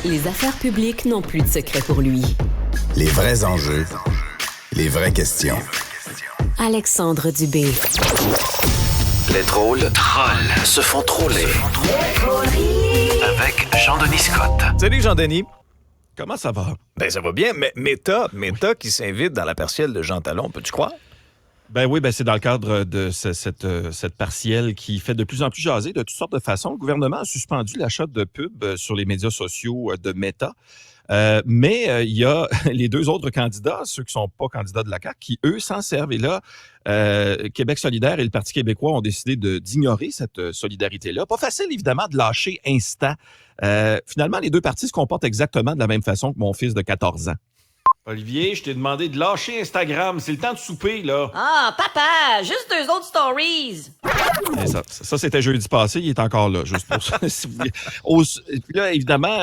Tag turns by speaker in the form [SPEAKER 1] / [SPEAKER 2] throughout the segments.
[SPEAKER 1] Les affaires publiques n'ont plus de secret pour lui.
[SPEAKER 2] Les vrais enjeux, les vraies questions.
[SPEAKER 1] Alexandre Dubé.
[SPEAKER 3] Les drôles trolls se font troller. Avec Jean-Denis Scott.
[SPEAKER 4] Salut Jean-Denis. Comment ça va? Ben ça va bien, mais Meta qui s'invite dans la partielle de Jean Talon, peux-tu croire?
[SPEAKER 5] Ben oui, c'est dans le cadre de cette partielle qui fait de plus en plus jaser de toutes sortes de façons. Le gouvernement a suspendu l'achat de pubs sur les médias sociaux de Meta. Mais il y a les deux autres candidats, ceux qui sont pas candidats de la CAQ, qui, eux, s'en servent. Et là, Québec solidaire et le Parti québécois ont décidé d'ignorer cette solidarité-là. Pas facile, évidemment, de lâcher instant. Finalement, les deux partis se comportent exactement de la même façon que mon fils de 14 ans. Olivier, je t'ai demandé de lâcher Instagram. C'est le temps de souper, là.
[SPEAKER 6] Ah, papa, juste 2 autres stories.
[SPEAKER 5] Et ça, c'était jeudi passé. Il est encore là, juste pour ça. Puis là, évidemment,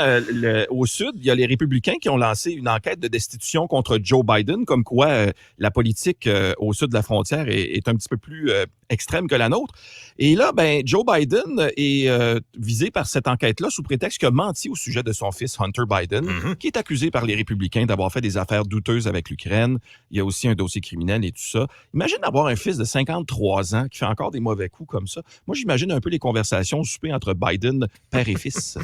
[SPEAKER 5] au Sud, il y a les républicains qui ont lancé une enquête de destitution contre Joe Biden, comme quoi la politique au sud de la frontière est un petit peu plus extrême que la nôtre. Et là, Joe Biden est visé par cette enquête-là sous prétexte qu'il a menti au sujet de son fils Hunter Biden, qui est accusé par les républicains d'avoir fait des affaires douteuses avec l'Ukraine. Il y a aussi un dossier criminel et tout ça. Imagine avoir un fils de 53 ans qui fait encore des mauvais coups comme ça. Moi, j'imagine un peu les conversations au souper entre Biden, père et fils.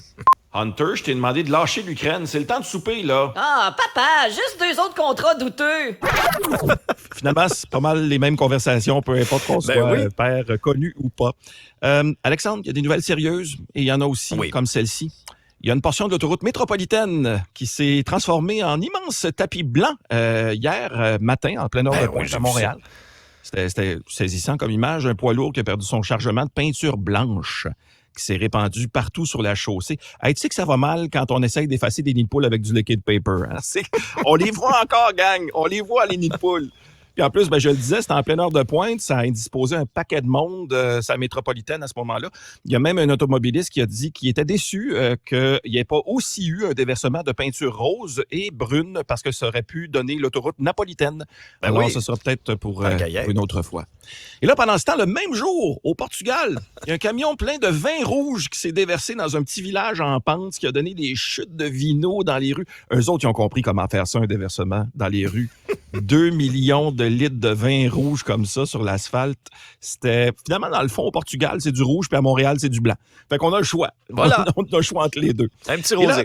[SPEAKER 5] Hunter, je t'ai demandé de lâcher l'Ukraine. C'est le temps de souper, là.
[SPEAKER 6] Ah, papa, juste 2 autres contrats douteux.
[SPEAKER 5] Finalement, c'est pas mal les mêmes conversations, peu importe qu'on soit père connu ou pas. Alexandre, il y a des nouvelles sérieuses et il y en a aussi comme celle-ci. Il y a une portion de l'autoroute métropolitaine qui s'est transformée en immense tapis blanc hier matin, en plein nord de Pointe à Montréal. C'était saisissant comme image. Un poids lourd qui a perdu son chargement de peinture blanche qui s'est répandu partout sur la chaussée. Hey, tu sais que ça va mal quand on essaye d'effacer des nids de poule avec du liquid paper. Hein? On les voit encore, gang! On les voit, les nids de poule. Puis en plus, je le disais, c'était en pleine heure de pointe. Ça a indisposé un paquet de monde, sa métropolitaine à ce moment-là. Il y a même un automobiliste qui a dit qu'il était déçu qu'il n'y ait pas aussi eu un déversement de peinture rose et brune parce que ça aurait pu donner l'autoroute napolitaine. Alors, ce sera peut-être pour une autre fois. Et là, pendant ce temps, le même jour, au Portugal, il y a un camion plein de vin rouge qui s'est déversé dans un petit village en pente, qui a donné des chutes de vino dans les rues. Eux autres, ils ont compris comment faire ça, un déversement dans les rues. 2 millions de litres de vin rouge comme ça sur l'asphalte. C'était, finalement, dans le fond, au Portugal, c'est du rouge, puis à Montréal, c'est du blanc. Fait qu'on a le choix. Voilà. On a le choix entre les deux.
[SPEAKER 4] Un petit rosé.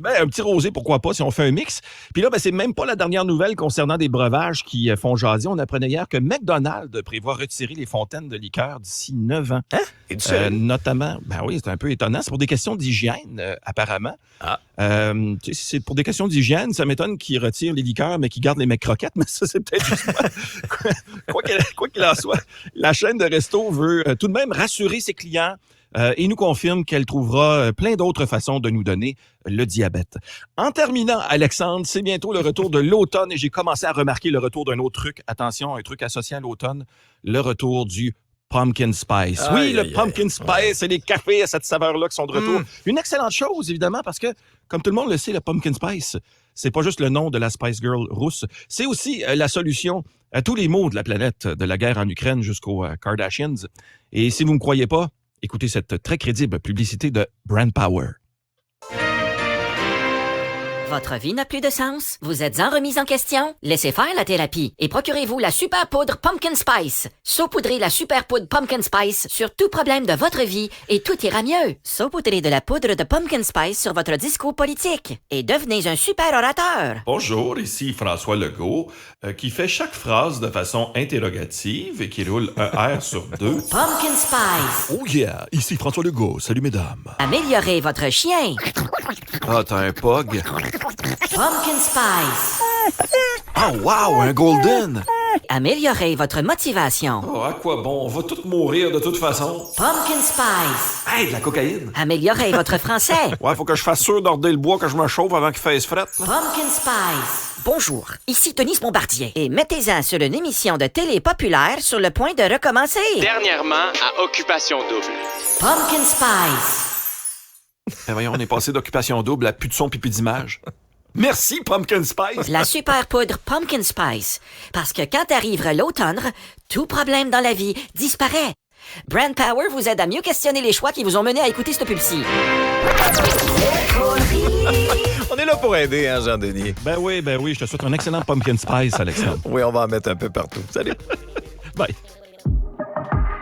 [SPEAKER 5] Un petit rosé, pourquoi pas, si on fait un mix. Puis là, c'est même pas la dernière nouvelle concernant des breuvages qui font jaser. On apprenait hier que McDonald's prévoit retirer les fontaines de liqueur d'ici 9 ans.
[SPEAKER 4] Hein? Et du sérieux?
[SPEAKER 5] Notamment, c'est un peu étonnant. C'est pour des questions d'hygiène, apparemment. Ah. C'est pour des questions d'hygiène. Ça m'étonne qu'ils retirent les liqueurs, mais qu'ils gardent les McCroquettes. Mais ça, c'est peut-être juste quoi qu'il en soit. La chaîne de resto veut tout de même rassurer ses clients et nous confirme qu'elle trouvera plein d'autres façons de nous donner le diabète. En terminant, Alexandre, c'est bientôt le retour de l'automne et j'ai commencé à remarquer le retour d'un autre truc. Attention, un truc associé à l'automne, le retour du pumpkin spice. Pumpkin spice et les cafés à cette saveur-là qui sont de retour. Une excellente chose, évidemment, parce que, comme tout le monde le sait, le pumpkin spice, c'est pas juste le nom de la Spice Girl rousse, c'est aussi la solution à tous les maux de la planète, de la guerre en Ukraine jusqu'aux Kardashians. Et si vous ne me croyez pas, écoutez cette très crédible publicité de Brand Power.
[SPEAKER 6] Votre vie n'a plus de sens? Vous êtes en remise en question? Laissez faire la thérapie et procurez-vous la super poudre Pumpkin Spice. Saupoudrez la super poudre Pumpkin Spice sur tout problème de votre vie et tout ira mieux. Saupoudrez de la poudre de Pumpkin Spice sur votre discours politique et devenez un super orateur.
[SPEAKER 5] Bonjour, ici François Legault, qui fait chaque phrase de façon interrogative et qui roule un R sur 2.
[SPEAKER 6] Pumpkin Spice.
[SPEAKER 5] Oh yeah, ici François Legault. Salut mesdames.
[SPEAKER 6] Améliorez votre chien.
[SPEAKER 5] Ah, t'as un pug?
[SPEAKER 6] Pumpkin Spice.
[SPEAKER 5] Oh wow, un golden!
[SPEAKER 6] Améliorez votre motivation.
[SPEAKER 5] Oh, à quoi bon? On va tous mourir de toute façon.
[SPEAKER 6] Pumpkin Spice.
[SPEAKER 5] Hey, de la cocaïne!
[SPEAKER 6] Améliorez votre français.
[SPEAKER 5] Ouais, faut que je fasse sûr d'order le bois que je me chauffe avant qu'il fasse fret.
[SPEAKER 6] Pumpkin Spice. Bonjour, ici Denise Bombardier et mettez-en sur une émission de télé populaire sur le point de recommencer.
[SPEAKER 7] Dernièrement à Occupation Double.
[SPEAKER 6] Pumpkin Spice.
[SPEAKER 5] Voyons, on est passé d'Occupation Double à plus de son puis plus d'image. Merci, Pumpkin Spice!
[SPEAKER 6] La super poudre Pumpkin Spice. Parce que quand arrivera l'automne, tout problème dans la vie disparaît. Brand Power vous aide à mieux questionner les choix qui vous ont mené à écouter ce pub-ci.
[SPEAKER 4] T'es là pour aider, hein, Jean-Denis?
[SPEAKER 5] Ben oui, je te souhaite un excellent pumpkin spice, Alexandre.
[SPEAKER 4] Oui, on va en mettre un peu partout. Salut.
[SPEAKER 5] Bye.